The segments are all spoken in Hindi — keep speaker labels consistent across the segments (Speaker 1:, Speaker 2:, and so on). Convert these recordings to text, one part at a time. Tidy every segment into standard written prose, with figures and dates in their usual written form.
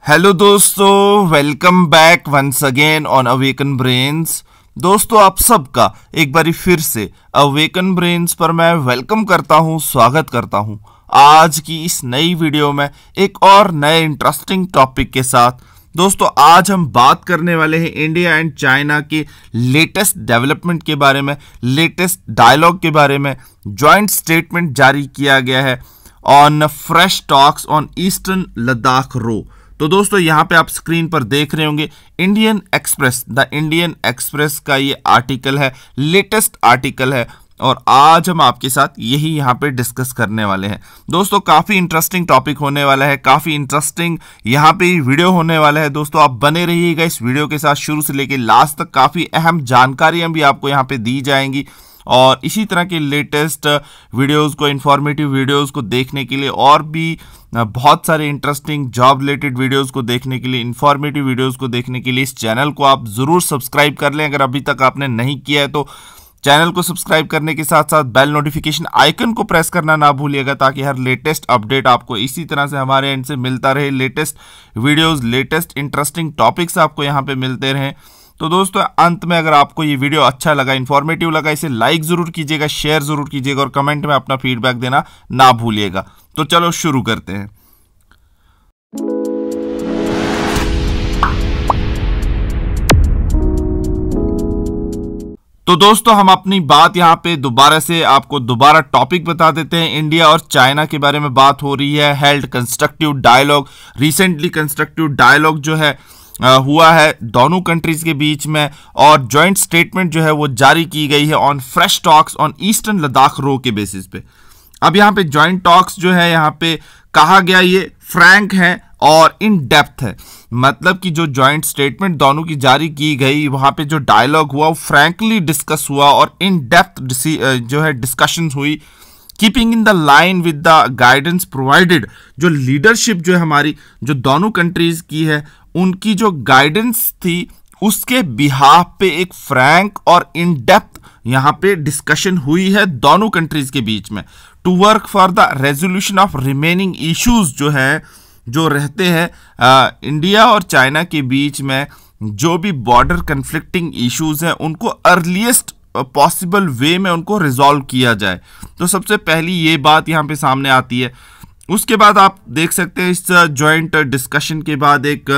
Speaker 1: हेलो दोस्तों, welcome back once again on awaken brains. दोस्तों, आप सबका एक बारी फिर से अवेकन ब्रेन्स पर मैं वेलकम करता हूं, स्वागत करता हूं। आज की इस नई वीडियो में एक और नए इंटरेस्टिंग टॉपिक के साथ। दोस्तों, आज हम बात करने वाले हैं इंडिया एंड चाइना के लेटेस्ट डेवलपमेंट के बारे में, लेटेस्ट डायलॉग के बारे में। जॉइंट स्टेटमेंट जारी किया गया है on fresh talks on eastern Ladakh row. तो दोस्तों, यहाँ पे आप स्क्रीन पर देख रहे होंगे Indian express, the Indian express का ये आर्टिकल है, लेटेस्ट आर्टिकल है, और आज हम आपके साथ यही यहाँ पे डिस्कस करने वाले हैं। दोस्तों, काफ़ी इंटरेस्टिंग टॉपिक होने वाला है, काफ़ी इंटरेस्टिंग यहाँ पे वीडियो होने वाला है। दोस्तों, आप बने रहिएगा इस वीडियो के साथ, शुरू से लेकर लास्ट तक काफ़ी अहम जानकारियाँ भी आपको यहाँ पे दी जाएंगी। और इसी तरह के लेटेस्ट वीडियोस को, इंफॉर्मेटिव वीडियोस को देखने के लिए, और भी बहुत सारे इंटरेस्टिंग जॉब रिलेटेड वीडियोस को देखने के लिए, इंफॉर्मेटिव वीडियोस को देखने के लिए इस चैनल को आप ज़रूर सब्सक्राइब कर लें। अगर अभी तक आपने नहीं किया है तो चैनल को सब्सक्राइब करने के साथ साथ बेल नोटिफिकेशन आइकन को प्रेस करना ना भूलिएगा, ताकि हर लेटेस्ट अपडेट आपको इसी तरह से हमारे एंड से मिलता रहे। Latest videos, latest interesting topics आपको यहाँ पर मिलते रहें। तो दोस्तों, अंत में अगर आपको ये वीडियो अच्छा लगा, इंफॉर्मेटिव लगा, इसे लाइक ज़रूर कीजिएगा, शेयर ज़रूर कीजिएगा, और कमेंट में अपना फीडबैक देना ना भूलिएगा। तो चलो शुरू करते हैं। तो दोस्तों, हम अपनी बात यहाँ पे दोबारा से आपको टॉपिक बता देते हैं। इंडिया और चाइना के बारे में बात हो रही है। Held constructive dialogue, recently constructive dialogue जो है हुआ है दोनों कंट्रीज के बीच में, और जॉइंट स्टेटमेंट जो है वो जारी की गई है on fresh talks on eastern Ladakh row के बेसिस पे। अब यहाँ पे जॉइंट टॉक्स जो है, यहाँ पे कहा गया ये फ्रैंक है और इन डेप्थ है। मतलब कि जो जॉइंट स्टेटमेंट दोनों की जारी की गई, वहाँ पे जो डायलॉग हुआ वो फ्रैंकली डिस्कस हुआ और इन डेप्थ जो है डिस्कशन हुई, keeping in the line with the guidance provided. जो लीडरशिप जो है हमारी, जो दोनों कंट्रीज की है, उनकी जो गाइडेंस थी उसके बिहाफ पे एक फ्रैंक और इन डेप्थ यहाँ पे डिस्कशन हुई है दोनों कंट्रीज के बीच में, to work for the resolution of remaining issues जो है, जो रहते हैं इंडिया और चाइना के बीच में, जो भी बॉर्डर कन्फ्लिक्टिंग इश्यूज हैं उनको अर्लीस्ट पॉसिबल वे में उनको रिजॉल्व किया जाए। तो सबसे पहली ये बात यहाँ पे सामने आती है। उसके बाद आप देख सकते हैं इस जॉइंट डिस्कशन के बाद एक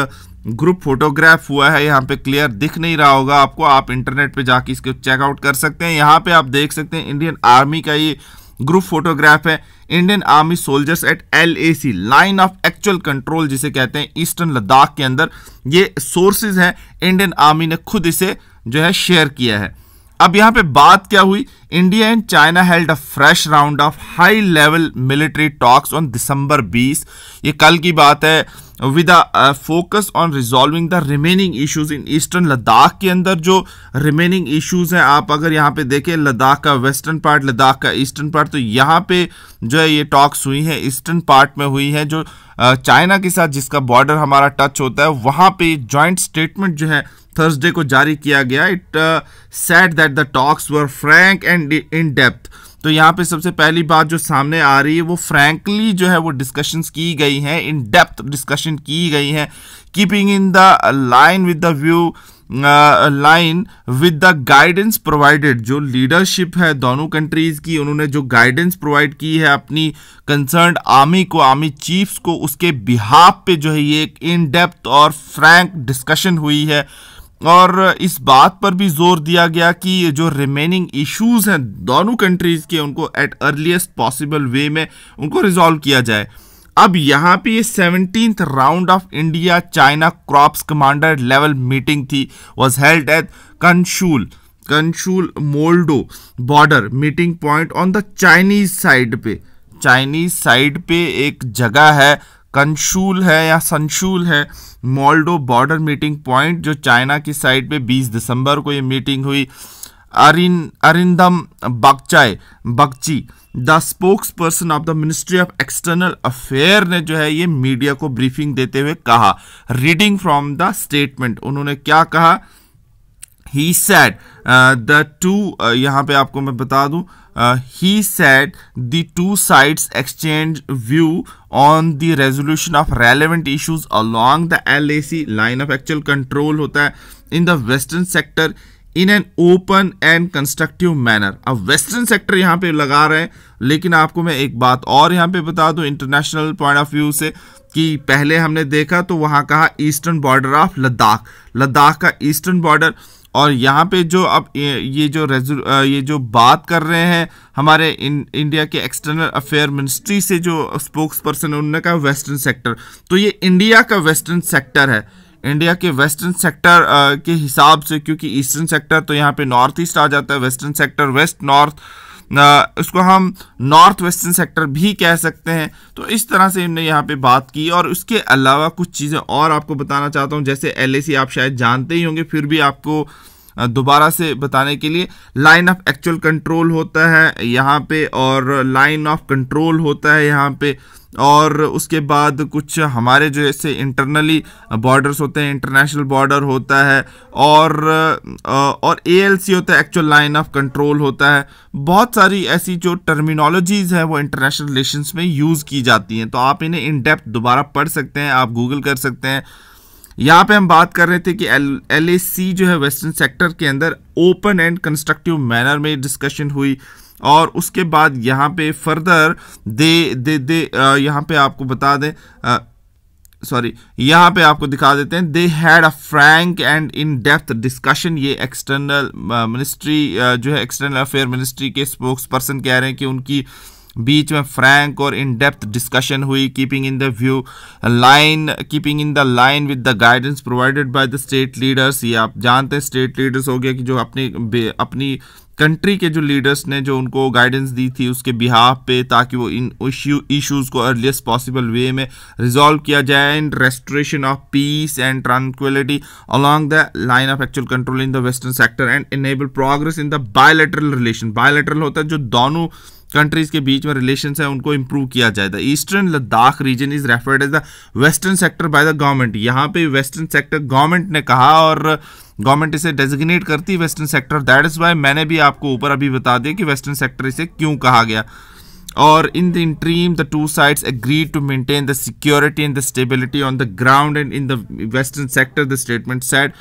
Speaker 1: ग्रुप फोटोग्राफ हुआ है। यहाँ पे क्लियर दिख नहीं रहा होगा आपको, आप इंटरनेट पे जाके इसको चेकआउट कर सकते हैं। यहाँ पे आप देख सकते हैं इंडियन आर्मी का ये ग्रुप फोटोग्राफ है। Indian army soldiers at LAC, line of actual control जिसे कहते हैं, ईस्टर्न लद्दाख के अंदर। ये सोर्सेज हैं, इंडियन आर्मी ने खुद इसे जो है शेयर किया है। अब यहाँ पे बात क्या हुई, India and China held a fresh round of high level military talks on December 20। ये कल की बात है, with a focus on resolving the remaining issues in eastern Ladakh के अंदर। जो रिमेनिंग इश्यूज हैं, आप अगर यहाँ पे देखें, लद्दाख का वेस्टर्न पार्ट, लद्दाख का ईस्टर्न पार्ट, तो यहाँ पे जो है ये टॉक्स हुई हैं ईस्टर्न पार्ट में हुई है, जो चाइना के साथ जिसका बॉर्डर हमारा टच होता है, वहाँ पे जॉइंट स्टेटमेंट जो है थर्सडे को जारी किया गया। It said that the talks were Frank and in depth. तो यहाँ पे सबसे पहली बात जो सामने आ रही है, वो फ्रैंकली जो है वो डिस्कशंस की गई हैं, इन डेप्थ डिस्कशन की गई हैं, keeping in the line with the view line with the guidance provided. जो लीडरशिप है दोनों कंट्रीज की, उन्होंने जो गाइडेंस प्रोवाइड की है अपनी कंसर्न्ड आर्मी को, आर्मी चीफ्स को, उसके बिहाफ पे जो है ये एक इन डेप्थ और फ्रैंक डिस्कशन हुई है। और इस बात पर भी जोर दिया गया कि ये जो रिमेनिंग इश्यूज हैं दोनों कंट्रीज के, उनको एट अर्लीस्ट पॉसिबल वे में उनको रिजॉल्व किया जाए। अब यहाँ पे ये 17th round of India China corps commander level meeting थी, was held at Chushul Moldo border meeting point on the Chinese side पे। चाइनीज साइड पे एक जगह है, कंशूल है या संशूल है, मोल्डो बॉर्डर मीटिंग पॉइंट, जो चाइना की साइड पे 20 दिसंबर को ये मीटिंग हुई। Arindam Bagchi, the spokesperson of the ministry of external affair, ने जो है ये मीडिया को ब्रीफिंग देते हुए कहा, रीडिंग फ्रॉम द स्टेटमेंट, उन्होंने क्या कहा, ही सेड द टू, यहाँ पे आपको मैं बता दूं, he said the two sides exchange view on the resolution of relevant issues along the LAC line of actual control होता है in the western sector in an open and constructive manner। अब वेस्टर्न सेक्टर यहाँ पे लगा रहे हैं, लेकिन आपको मैं एक बात और यहाँ पे बता दूं इंटरनेशनल पॉइंट ऑफ व्यू से कि पहले हमने देखा तो वहाँ कहा eastern border of Ladakh, Ladakh का ईस्टर्न बॉर्डर, और यहाँ पे जो अब ये जो बात कर रहे हैं हमारे इंडिया के एक्सटर्नल अफेयर मिनिस्ट्री से जो स्पोक्स पर्सन है उन्होंने कहा वेस्टर्न सेक्टर, तो ये इंडिया का वेस्टर्न सेक्टर है। इंडिया के वेस्टर्न सेक्टर के हिसाब से, क्योंकि ईस्टर्न सेक्टर तो यहाँ पे नॉर्थ ईस्ट आ जाता है, वेस्टर्न सेक्टर वेस्ट नॉर्थ, उसको हम नॉर्थ वेस्टर्न सेक्टर भी कह सकते हैं। तो इस तरह से हमने यहाँ पे बात की, और उसके अलावा कुछ चीज़ें और आपको बताना चाहता हूँ। जैसे LAC आप शायद जानते ही होंगे, फिर भी आपको दोबारा से बताने के लिए, लाइन ऑफ एक्चुअल कंट्रोल होता है यहाँ पे, और लाइन ऑफ कंट्रोल होता है यहाँ पे, और उसके बाद कुछ हमारे जो जैसे इंटरनली बॉर्डर्स होते हैं, इंटरनेशनल बॉर्डर होता है, और ALC होता है, एक्चुअल लाइन ऑफ कंट्रोल होता है। बहुत सारी ऐसी जो टर्मिनोलॉजीज़ हैं वो इंटरनेशनल रिलेशंस में यूज़ की जाती हैं, तो आप इन्हें इन डेप्थ दोबारा पढ़ सकते हैं, आप गूगल कर सकते हैं। यहाँ पे हम बात कर रहे थे कि LAC जो है वेस्टर्न सेक्टर के अंदर ओपन एंड कंस्ट्रक्टिव मैनर में डिस्कशन हुई, और उसके बाद यहाँ पे फर्दर यहाँ पे आपको बता दें, यहाँ पे आपको दिखा देते हैं, they had a Frank and in depth discussion. ये एक्सटर्नल मिनिस्ट्री जो है एक्सटर्नल अफेयर मिनिस्ट्री के स्पोक्स पर्सन कह रहे हैं कि उनकी बीच में फ्रैंक और इन डेप्थ डिस्कशन हुई, keeping in the line with the guidance provided by the state leaders. ये आप जानते हैं स्टेट लीडर्स हो गया कि जो अपनी कंट्री के जो लीडर्स ने जो उनको गाइडेंस दी थी उसके बिहाफ पे, ताकि वो इन इश्यूज को अर्लीस्ट पॉसिबल वे में रिजॉल्व किया जाए, in restoration of peace and tranquility along the line of actual control in the western sector and enable progress in the bilateral relation. Bilateral होता है जो दोनों कंट्रीज के बीच में रिलेशंस है उनको इंप्रूव किया जाए। The eastern Ladakh region is referred as the western sector by the government. यहाँ पे वेस्टर्न सेक्टर गवर्नमेंट ने कहा, और गवर्नमेंट इसे डेजिग्नेट करती है western sector. That is why मैंने भी आपको ऊपर अभी बता दिया कि वेस्टर्न सेक्टर इसे क्यों कहा गया। और in the interim the two sides agreed to maintain the security and the stability on the ground and in the western sector, the statement said.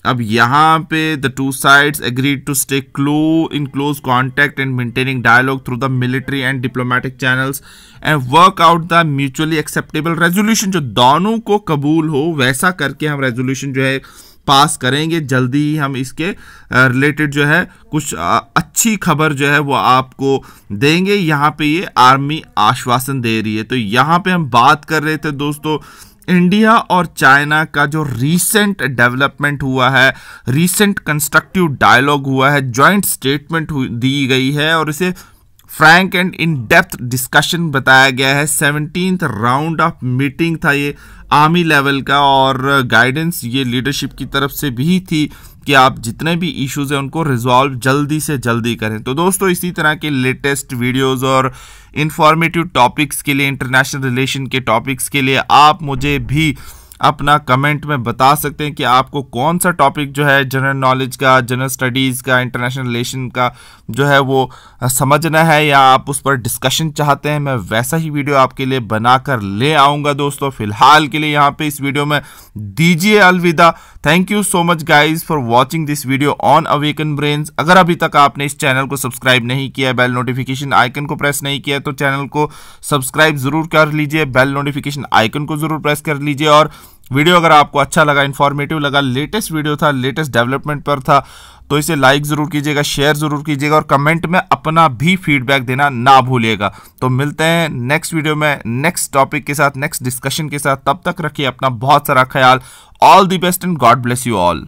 Speaker 1: अब यहाँ पे the two sides agreed to stay in close contact and maintaining dialogue through the military and diplomatic channels and work out the mutually acceptable resolution. जो दोनों को कबूल हो वैसा करके हम रेजोल्यूशन जो है पास करेंगे। जल्दी ही हम इसके रिलेटेड जो है कुछ अच्छी खबर जो है वो आपको देंगे। यहाँ पे ये आर्मी आश्वासन दे रही है। तो यहाँ पे हम बात कर रहे थे दोस्तों इंडिया और चाइना का जो रीसेंट डेवलपमेंट हुआ है, रीसेंट कंस्ट्रक्टिव डायलॉग हुआ है, जॉइंट स्टेटमेंट दी गई है और इसे Frank and in depth discussion बताया गया है। 17th राउंड ऑफ मीटिंग था ये आर्मी लेवल का, और गाइडेंस ये लीडरशिप की तरफ से भी थी कि आप जितने भी इश्यूज हैं उनको रिजॉल्व जल्दी से जल्दी करें। तो दोस्तों इसी तरह के लेटेस्ट वीडियोस और इंफॉर्मेटिव टॉपिक्स के लिए, इंटरनेशनल रिलेशन के टॉपिक्स के लिए आप मुझे भी अपना कमेंट में बता सकते हैं कि आपको कौन सा टॉपिक जो है जनरल नॉलेज का, जनरल स्टडीज़ का, इंटरनेशनल रिलेशन का जो है वो समझना है, या आप उस पर डिस्कशन चाहते हैं। मैं वैसा ही वीडियो आपके लिए बनाकर ले आऊँगा दोस्तों। फिलहाल के लिए यहाँ पे इस वीडियो में दीजिए अलविदा। Thank you so much guys for watching this video on awaken brains. अगर अभी तक आपने इस चैनल को सब्सक्राइब नहीं किया है, बेल नोटिफिकेशन आइकन को प्रेस नहीं किया है, तो चैनल को सब्सक्राइब जरूर कर लीजिए, बेल नोटिफिकेशन आइकन को जरूर प्रेस कर लीजिए। और वीडियो अगर आपको अच्छा लगा, इन्फॉर्मेटिव लगा, लेटेस्ट वीडियो था, लेटेस्ट डेवलपमेंट पर था, तो इसे लाइक जरूर कीजिएगा, शेयर जरूर कीजिएगा, और कमेंट में अपना भी फीडबैक देना ना भूलिएगा। तो मिलते हैं नेक्स्ट वीडियो में नेक्स्ट टॉपिक के साथ, नेक्स्ट डिस्कशन के साथ। तब तक रखिए अपना बहुत सारा ख्याल। All the best and God bless you all.